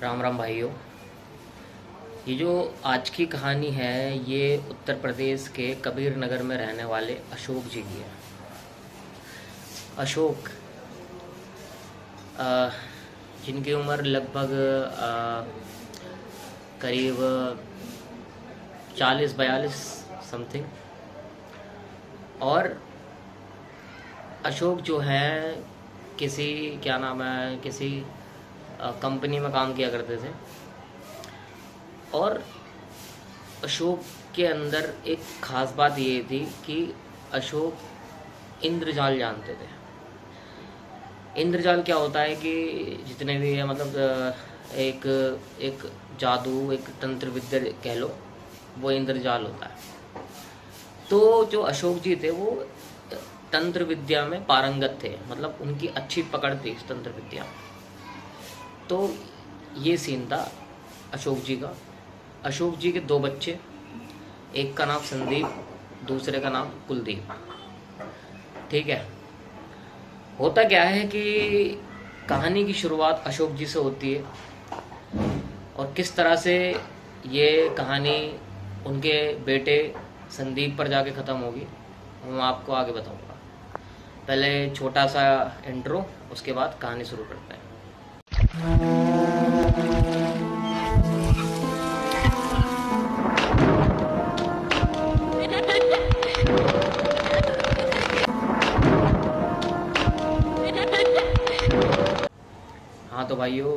राम राम भाइयों। ये जो आज की कहानी है ये उत्तर प्रदेश के कबीर नगर में रहने वाले अशोक जी की है। अशोक अ, जिनकी उम्र लगभग करीब 40-42 समथिंग। और अशोक जो है किसी क्या नाम है किसी कंपनी में काम किया करते थे। और अशोक के अंदर एक ख़ास बात ये थी कि अशोक इंद्रजाल जानते थे। इंद्रजाल क्या होता है कि जितने भी है मतलब एक एक जादू, एक तंत्र विद्या कह लो, वो इंद्रजाल होता है। तो जो अशोक जी थे वो तंत्र विद्या में पारंगत थे, मतलब उनकी अच्छी पकड़ थी इस तंत्र विद्या में। तो ये सीन था अशोक जी का। अशोक जी के दो बच्चे, एक का नाम संदीप, दूसरे का नाम कुलदीप। ठीक है। होता क्या है कि कहानी की शुरुआत अशोक जी से होती है और किस तरह से ये कहानी उनके बेटे संदीप पर जाके ख़त्म होगी वो मैं आपको आगे बताऊंगा। पहले छोटा सा इंट्रो, उसके बाद कहानी शुरू करते हैं। हाँ तो भाइयों,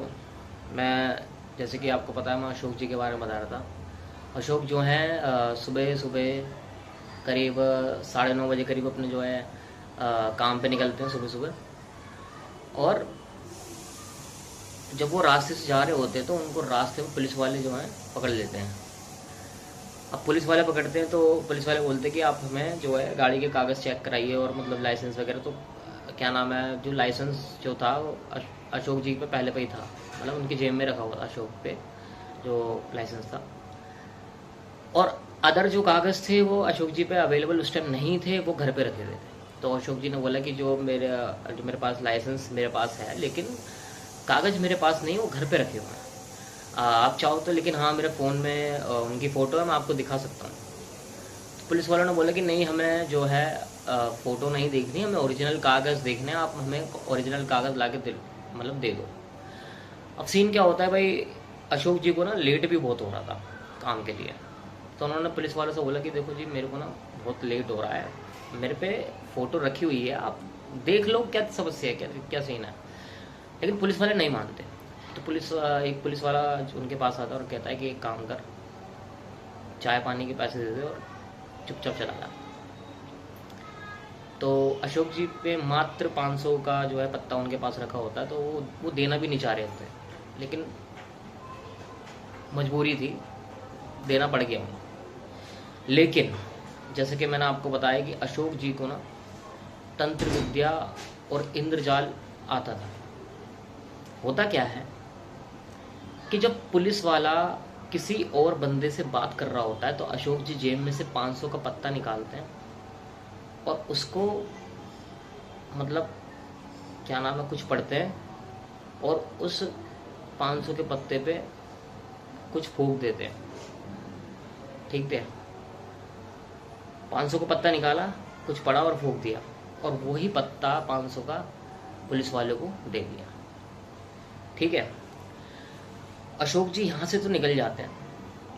मैं जैसे कि आपको पता है मैं अशोक जी के बारे में बता रहा था। अशोक जो हैं सुबह सुबह करीब 9:30 बजे करीब अपने जो है काम पे निकलते हैं सुबह सुबह। और जब वो रास्ते से जा रहे होते हैं तो उनको रास्ते में पुलिस वाले जो हैं पकड़ लेते हैं। अब पुलिस वाले पकड़ते हैं तो पुलिस वाले बोलते हैं कि आप हमें जो है गाड़ी के कागज़ चेक कराइए और मतलब लाइसेंस वगैरह। तो क्या नाम है, जो लाइसेंस जो था वो अशोक जी पे पहले पे ही था, मतलब उनकी जेब में रखा हुआ था अशोक पे जो लाइसेंस था। और अदर जो कागज़ थे वो अशोक जी पे अवेलेबल उस टाइम नहीं थे, वो घर पे रखे हुए थे। तो अशोक जी ने बोला कि जो मेरे पास लाइसेंस मेरे पास है लेकिन कागज़ मेरे पास नहीं, वो घर पे रखे हुए हैं। आप चाहो तो, लेकिन हाँ मेरे फ़ोन में उनकी फ़ोटो है, मैं आपको दिखा सकता हूँ। तो पुलिस वालों ने बोला कि नहीं, हमें जो है फ़ोटो नहीं देखनी, हमें ओरिजिनल कागज़ देखने हैं, आप हमें ओरिजिनल कागज़ ला के मतलब दे दो। अब सीन क्या होता है भाई, अशोक जी को ना लेट भी बहुत हो रहा था काम के लिए। तो उन्होंने पुलिस वालों से बोला कि देखो जी, मेरे को ना बहुत लेट हो रहा है, मेरे पे फ़ोटो रखी हुई है, आप देख लो क्या समस्या है, क्या क्या सीन है। लेकिन पुलिस वाले नहीं मानते। तो एक पुलिस वाला उनके पास आता है और कहता है कि एक काम कर, चाय पानी के पैसे दे दे और चुपचाप चला जा। तो अशोक जी पे मात्र 500 का जो है पत्ता उनके पास रखा होता है, तो वो देना भी नहीं चाह रहे होते, लेकिन मजबूरी थी, देना पड़ गया उन्हें। लेकिन जैसे कि मैंने आपको बताया कि अशोक जी को ना तंत्र विद्या और इंद्रजाल आता था। होता क्या है कि जब पुलिस वाला किसी और बंदे से बात कर रहा होता है तो अशोक जी जेब में से 500 का पत्ता निकालते हैं और उसको मतलब क्या नाम है कुछ पढ़ते हैं और उस 500 के पत्ते पे कुछ फूंक देते हैं। ठीक है, 500 का पत्ता निकाला, कुछ पढ़ा और फूंक दिया, और वही पत्ता 500 का पुलिस वाले को दे दिया। ठीक है। अशोक जी यहाँ से तो निकल जाते हैं,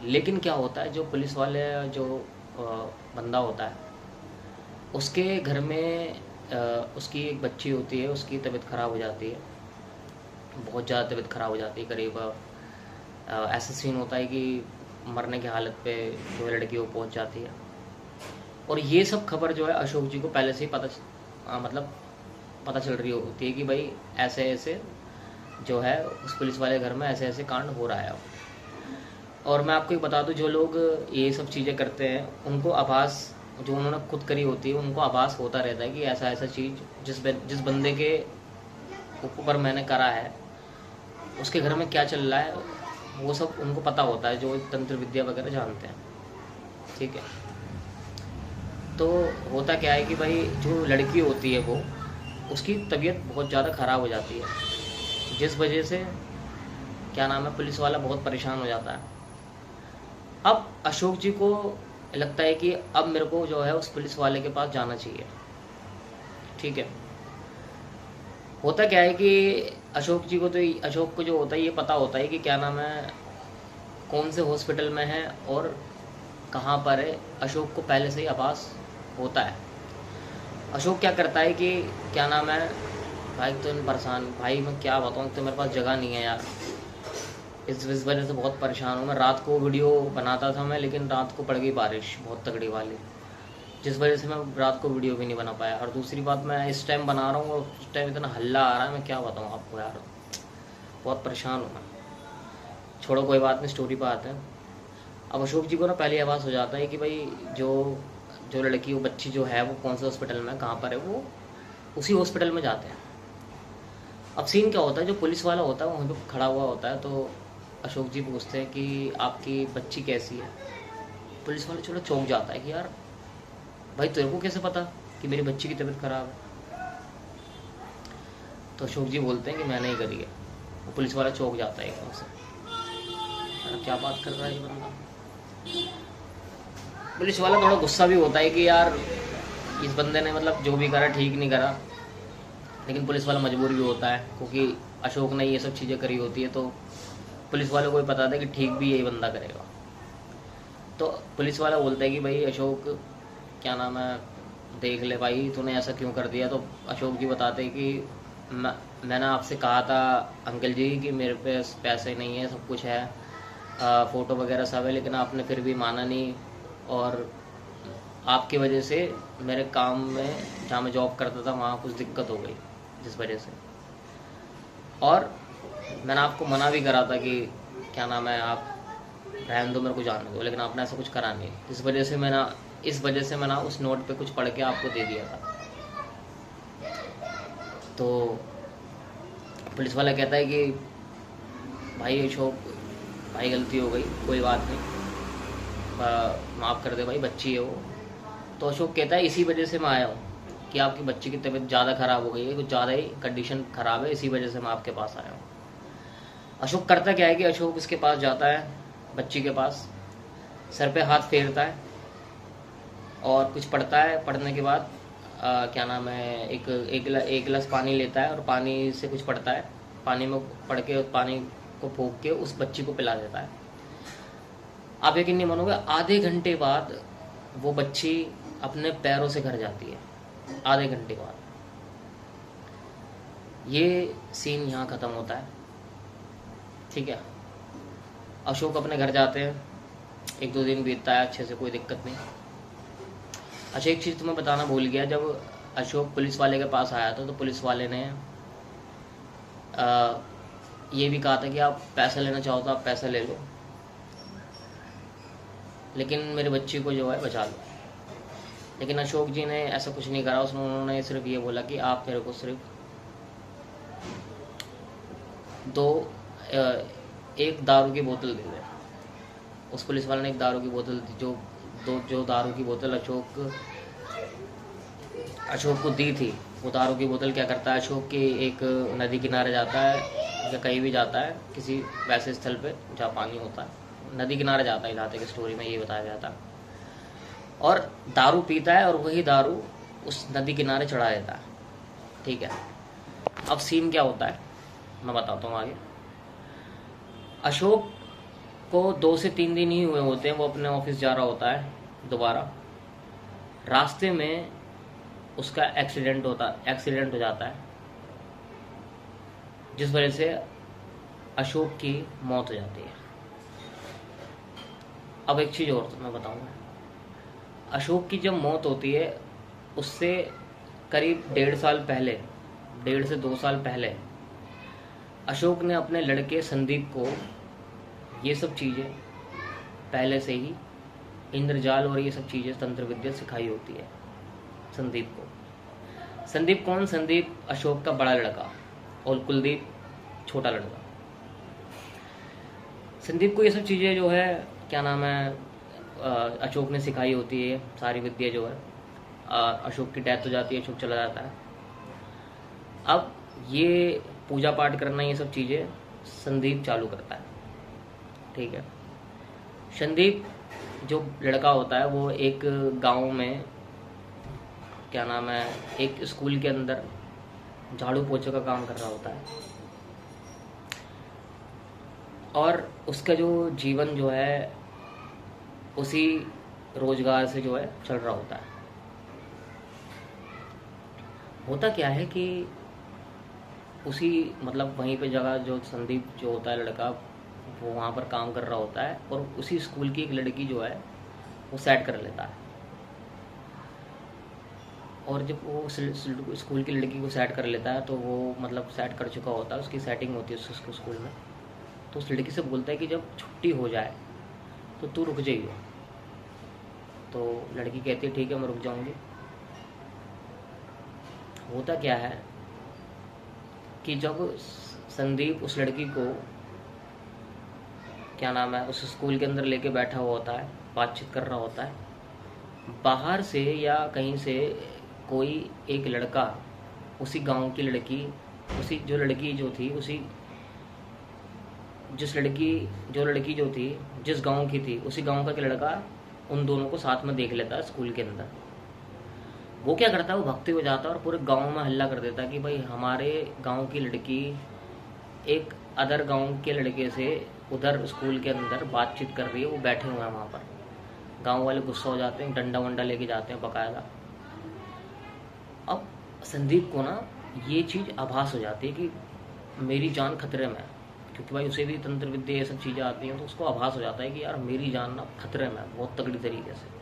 लेकिन क्या होता है, जो पुलिस वाले जो बंदा होता है उसके घर में उसकी एक बच्ची होती है, उसकी तबीयत ख़राब हो जाती है, बहुत ज़्यादा तबीयत ख़राब हो जाती है। करीब ऐसा सीन होता है कि मरने की हालत पे जो लड़की वो पहुँच जाती है। और ये सब खबर जो है अशोक जी को पहले से ही मतलब पता चल रही होती है कि भाई ऐसे ऐसे जो है उस पुलिस वाले घर में ऐसे ऐसे कांड हो रहा है। और मैं आपको एक बता दूं, जो लोग ये सब चीज़ें करते हैं उनको आभास, जो उन्होंने खुद करी होती है उनको आभास होता रहता है कि ऐसा ऐसा चीज़ जिस बंदे के ऊपर मैंने करा है उसके घर में क्या चल रहा है, वो सब उनको पता होता है, जो तंत्र विद्या वगैरह जानते हैं। ठीक है। तो होता क्या है कि भाई जो लड़की होती है वो, उसकी तबीयत बहुत ज़्यादा ख़राब हो जाती है, जिस वजह से क्या नाम है, पुलिस वाला बहुत परेशान हो जाता है। अब अशोक जी को लगता है कि अब मेरे को जो है उस पुलिस वाले के पास जाना चाहिए। ठीक है, होता क्या है कि अशोक को जो होता है ये पता होता है कि क्या नाम है, कौन से हॉस्पिटल में है और कहाँ पर है। अशोक को पहले से ही आभास होता है। अशोक क्या करता है कि क्या नाम है, भाई तो परेशान, भाई मैं क्या बताऊँ, तो मेरे पास जगह नहीं है यार, इस वजह से बहुत परेशान हूँ मैं। रात को वीडियो बनाता था मैं, लेकिन रात को पड़ गई बारिश बहुत तगड़ी वाली, जिस वजह से मैं रात को वीडियो भी नहीं बना पाया। और दूसरी बात, मैं इस टाइम बना रहा हूँ और उस टाइम इतना हल्ला आ रहा है, मैं क्या बताऊँ आपको यार, बहुत परेशान हूँ मैं। छोड़ो कोई बात नहीं, स्टोरी पर आते हैं। अब अशोक जी को ना पहले आवाज़ हो जाता है कि भाई जो जो लड़की, वो बच्ची जो है वो कौन से हॉस्पिटल में, कहाँ पर है, वो उसी हॉस्पिटल में जाते हैं। अब सीन क्या होता है, जो पुलिस वाला होता है वहीं पे खड़ा हुआ होता है, तो अशोक जी पूछते हैं कि आपकी बच्ची कैसी है। पुलिस वाला थोड़ा चौंक जाता है कि यार भाई तेरे को कैसे पता कि मेरी बच्ची की तबीयत खराब है। तो अशोक जी बोलते हैं कि मैंने ही करी है। वो पुलिस वाला चौंक जाता है एकदम से, यार क्या बात कर रहा है ये बंदा। पुलिस वाला थोड़ा गुस्सा भी होता है कि यार इस बंदे ने मतलब जो भी करा ठीक नहीं करा, लेकिन पुलिस वाला मजबूर भी होता है क्योंकि अशोक ने ये सब चीज़ें करी होती है, तो पुलिस वाले को भी पता था कि ठीक भी यही बंदा करेगा। तो पुलिस वाला बोलता है कि भाई अशोक, क्या नाम है, देख ले भाई तूने ऐसा क्यों कर दिया। तो अशोक जी बताते हैं कि मैंने आपसे कहा था अंकल जी कि मेरे पास पैसे नहीं है, सब कुछ है, फ़ोटो वगैरह सब है, लेकिन आपने फिर भी माना नहीं। और आपकी वजह से मेरे काम में, जहाँ मैं जॉब करता था वहाँ कुछ दिक्कत हो गई, जिस वजह से, और मैंने आपको मना भी करा था कि क्या नाम है, आप रहने दो, मेरे को जाने दो, लेकिन आपने ऐसा कुछ करा नहीं। इस वजह से मैंने उस नोट पे कुछ पढ़ के आपको दे दिया था। तो पुलिस वाला कहता है कि भाई अशोक भाई गलती हो गई, कोई बात नहीं, माफ़ कर दे भाई, बच्ची है वो। तो अशोक कहता है इसी वजह से मैं आया हूँ कि आपकी बच्ची की तबीयत ज़्यादा ख़राब हो गई है, कुछ ज़्यादा ही कंडीशन ख़राब है, इसी वजह से मैं आपके पास आया हूँ। अशोक करता क्या है कि अशोक इसके पास जाता है, बच्ची के पास, सर पे हाथ फेरता है और कुछ पढ़ता है। पढ़ने के बाद क्या नाम है, एक गिलास पानी लेता है और पानी से कुछ पढ़ता है। पानी में पढ़ के पानी को फूंक के उस बच्ची को पिला देता है। आप यकीन नहीं मानोगे, आधे घंटे बाद वो बच्ची अपने पैरों से घर जाती है, आधे घंटे बाद। ये सीन यहाँ ख़त्म होता है। ठीक है, अशोक अपने घर जाते हैं, 1-2 दिन बीतता है अच्छे से, कोई दिक्कत नहीं। अच्छा, एक चीज़ तुम्हें बताना भूल गया, जब अशोक पुलिस वाले के पास आया था तो पुलिस वाले ने ये भी कहा था कि आप पैसा लेना चाहो तो आप पैसा ले लो, लेकिन मेरी बच्ची को जो है बचा लो। लेकिन अशोक जी ने ऐसा कुछ नहीं करा, उन्होंने सिर्फ ये बोला कि आप मेरे को सिर्फ एक दारू की बोतल दे दें। उस पुलिस वाले ने एक दारू की बोतल दी, जो दारू की बोतल अशोक को दी थी। वो दारू की बोतल क्या करता है, अशोक के एक नदी किनारे जाता है या कहीं भी जाता है, किसी वैसे स्थल पे जहाँ पानी होता है, नदी किनारे जाता है, जहाँ तक स्टोरी में ये बताया जाता है, और दारू पीता है और वही दारू उस नदी किनारे चढ़ा देता है। ठीक है, अब सीन क्या होता है मैं बताता हूँ आगे। अशोक को 2 से 3 दिन ही हुए होते हैं, वो अपने ऑफिस जा रहा होता है दोबारा। रास्ते में उसका एक्सीडेंट हो जाता है, जिस वजह से अशोक की मौत हो जाती है। अब एक चीज़ और मैं बताऊंगा, अशोक की जब मौत होती है उससे करीब 1.5 से 2 साल पहले अशोक ने अपने लड़के संदीप को ये सब चीज़ें पहले से ही, इंद्रजाल और ये सब चीज़ें, तंत्र विद्या सिखाई होती है संदीप को। संदीप कौन? संदीप अशोक का बड़ा लड़का और कुलदीप छोटा लड़का। संदीप को ये सब चीज़ें जो है, क्या नाम है, अशोक ने सिखाई होती है सारी विद्या जो है। अशोक की डेथ हो जाती है, अशोक चला जाता है। अब ये पूजा पाठ करना, ये सब चीज़ें संदीप चालू करता है। ठीक है, संदीप जो लड़का होता है वो एक गांव में, क्या नाम है, एक स्कूल के अंदर झाड़ू पोछे का काम कर रहा होता है। और उसका जो जीवन जो है उसी रोजगार से जो है चल रहा होता है। होता क्या है कि उसी मतलब वहीं पे जगह जो संदीप जो होता है लड़का, वो वहाँ पर काम कर रहा होता है और उसी स्कूल की एक लड़की जो है वो सेट कर लेता है। और जब वो स्कूल की लड़की को सेट कर लेता है तो वो मतलब सेट कर चुका होता है, उसकी सेटिंग होती है उसके स्कूल में। तो उस लड़की से बोलता है कि जब छुट्टी हो जाए तो तू रुक जाइयो। तो लड़की कहती है ठीक है मैं रुक जाऊंगी। होता क्या है कि जब संदीप उस लड़की को, क्या नाम है, उस स्कूल के अंदर लेके बैठा हुआ होता है, बातचीत कर रहा होता है, बाहर से या कहीं से कोई एक लड़का उसी गांव की लड़की, उसी जो लड़की जो थी, उसी जो लड़की जो थी जिस गांव की थी, उसी गांव का एक लड़का उन दोनों को साथ में देख लेता है स्कूल के अंदर। वो क्या करता है, वो भगते हुए जाता है और पूरे गांव में हल्ला कर देता है कि भाई हमारे गांव की लड़की एक अदर गांव के लड़के से उधर स्कूल के अंदर बातचीत कर रही है, वो बैठे हुए हैं वहाँ पर। गांव वाले गुस्सा हो जाते हैं, डंडा वंडा लेके जाते हैं बकायदा। अब संदीप को ना ये चीज़ आभास हो जाती है कि मेरी जान खतरे में है, क्योंकि भाई उसे भी तंत्र विद्या ये सब चीज़ें आती हैं। तो उसको आभास हो जाता है कि यार मेरी जान ना खतरे में है बहुत तगड़ी तरीके से।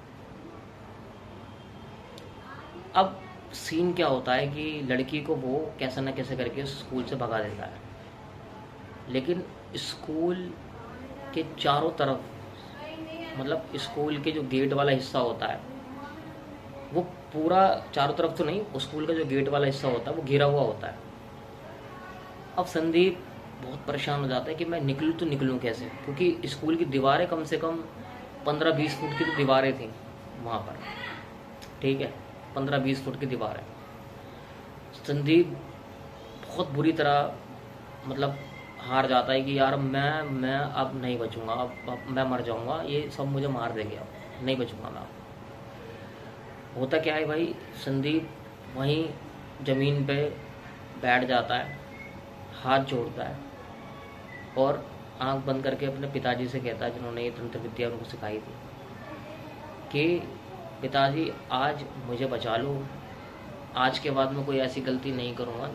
अब सीन क्या होता है कि लड़की को वो कैसे न कैसे करके स्कूल से भगा देता है, लेकिन स्कूल के चारों तरफ, मतलब स्कूल के जो गेट वाला हिस्सा होता है वो पूरा, चारों तरफ तो नहीं, स्कूल का जो गेट वाला हिस्सा होता है वो घिरा हुआ होता है। अब संदीप बहुत परेशान हो जाता है कि मैं निकलूँ तो निकलूँ कैसे, क्योंकि स्कूल की दीवारें कम से कम 15-20 फुट की तो दीवारें थी वहाँ पर। ठीक है, 15-20 फुट की दीवारें। संदीप बहुत बुरी तरह मतलब हार जाता है कि यार मैं अब नहीं बचूंगा, अब मैं मर जाऊंगा, ये सब मुझे मार देंगे, अब नहीं बचूंगा मैं। होता क्या है भाई, संदीप वहीं ज़मीन पे बैठ जाता है, हाथ जोड़ता है और आंख बंद करके अपने पिताजी से कहता है, जिन्होंने ये तंत्र विद्या उनको सिखाई थी, कि पिताजी आज मुझे बचा लो, आज के बाद मैं कोई ऐसी गलती नहीं करूँगा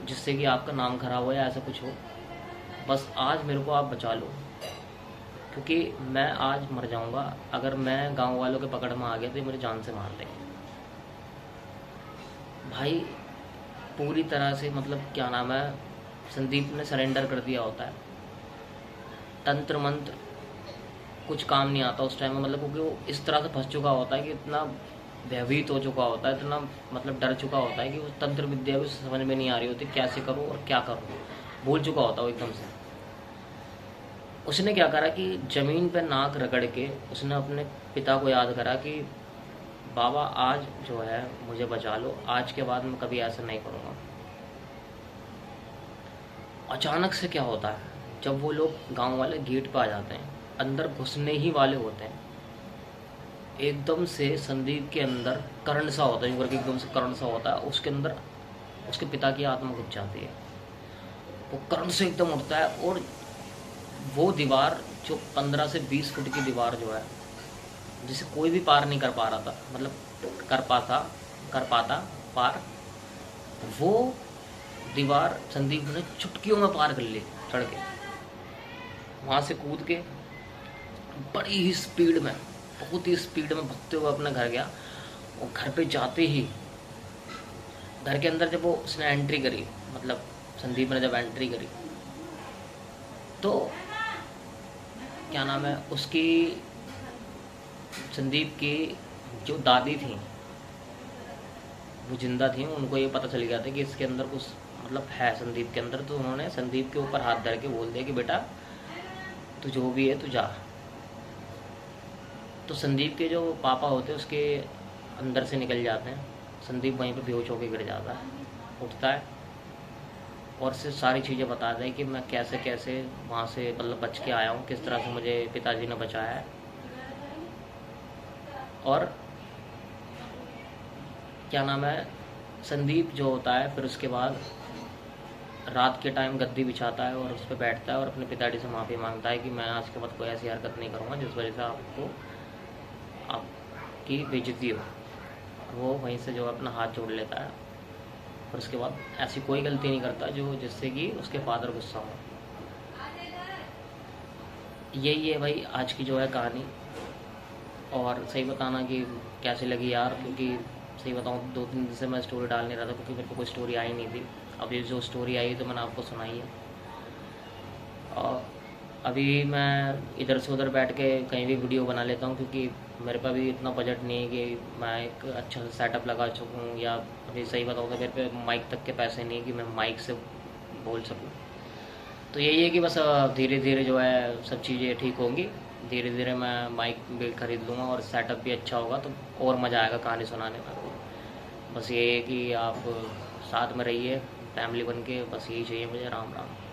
जिससे कि आपका नाम खराब हो या ऐसा कुछ हो। बस आज मेरे को आप बचा लो, क्योंकि मैं आज मर जाऊंगा। अगर मैं गांव वालों के पकड़ में आ गया तो ये मुझे जान से मार देंगे। भाई पूरी तरह से मतलब क्या नाम है, संदीप ने सरेंडर कर दिया होता है। तंत्र मंत्र कुछ काम नहीं आता उस टाइम में, मतलब क्योंकि वो इस तरह से फंस चुका होता है कि इतना भयभीत हो चुका होता है, इतना मतलब डर चुका होता है कि वो तंत्र विद्या भी समझ में नहीं आ रही होती, कैसे करूँ और क्या करूँ, भूल चुका होता है वो एकदम से। उसने क्या करा कि ज़मीन पे नाक रगड़ के उसने अपने पिता को याद करा कि बाबा आज जो है मुझे बचा लो, आज के बाद मैं कभी ऐसा नहीं करूँगा। अचानक से क्या होता है, जब वो लोग गांव वाले गेट पर आ जाते हैं, अंदर घुसने ही वाले होते हैं, एकदम से संदीप के अंदर करंट सा होता है, करके एकदम से करंट सा होता है, उसके अंदर उसके पिता की आत्मा घुस जाती है। वो करंट से एकदम उठता है और वो दीवार जो 15 से 20 फुट की दीवार जो है, जिसे कोई भी पार नहीं कर पा रहा था, मतलब कर पाता पार, वो दीवार संदीप ने चुटकियों में पार कर ली, चढ़ के वहाँ से कूद के बड़ी ही स्पीड में, बहुत ही स्पीड में भगते हुए अपने घर गया। और घर पे जाते ही, घर के अंदर जब वो उसने एंट्री करी, मतलब संदीप ने जब एंट्री करी, तो क्या नाम है उसकी, संदीप की जो दादी थी वो जिंदा थी। उनको ये पता चल गया था कि इसके अंदर कुछ मतलब है संदीप के अंदर। तो उन्होंने संदीप के ऊपर हाथ धर के बोल दिया कि बेटा तू जो भी है तू जा। तो संदीप के जो पापा होते हैं उसके अंदर से निकल जाते हैं। संदीप वहीं पे बेहोश होकर गिर जाता है, उठता है और से सारी चीज़ें बता दें कि मैं कैसे कैसे वहाँ से मतलब बच के आया हूँ, किस तरह से मुझे पिताजी ने बचाया है। और क्या नाम है, संदीप जो होता है फिर उसके बाद रात के टाइम गद्दी बिछाता है और उस पर बैठता है और अपने पिताजी से माफ़ी मांगता है कि मैं आज के बाद कोई ऐसी हरकत नहीं करूँगा जिस वजह से आपको आपकी बेइज्जती हो। वो वहीं से जो है अपना हाथ जोड़ लेता है और उसके बाद ऐसी कोई गलती नहीं करता जो जिससे कि उसके फादर गुस्सा हो। यही है भाई आज की जो है कहानी। और सही बताना कि कैसी लगी यार, क्योंकि सही बताऊँ 2-3 दिन से मैं स्टोरी डाल नहीं रहा था क्योंकि मेरे को कोई स्टोरी आई नहीं थी। अभी जो स्टोरी आई तो मैंने आपको सुनाई है। और अभी मैं इधर से उधर बैठ के कहीं भी वीडियो बना लेता हूँ क्योंकि मेरे पास भी इतना बजट नहीं है कि मैं एक अच्छा सा सेटअप लगा सकूँ, या अभी सही बताऊँ तो मेरे पे माइक तक के पैसे नहीं है कि मैं माइक से बोल सकूँ। तो यही है कि बस धीरे धीरे जो है सब चीज़ें ठीक होंगी। धीरे धीरे मैं माइक भी खरीद लूँगा और सेटअप भी अच्छा होगा तो और मज़ा आएगा कहानी सुनाने में। बस ये है कि आप साथ में रहिए फैमिली बन के, बस यही चाहिए मुझे। राम राम।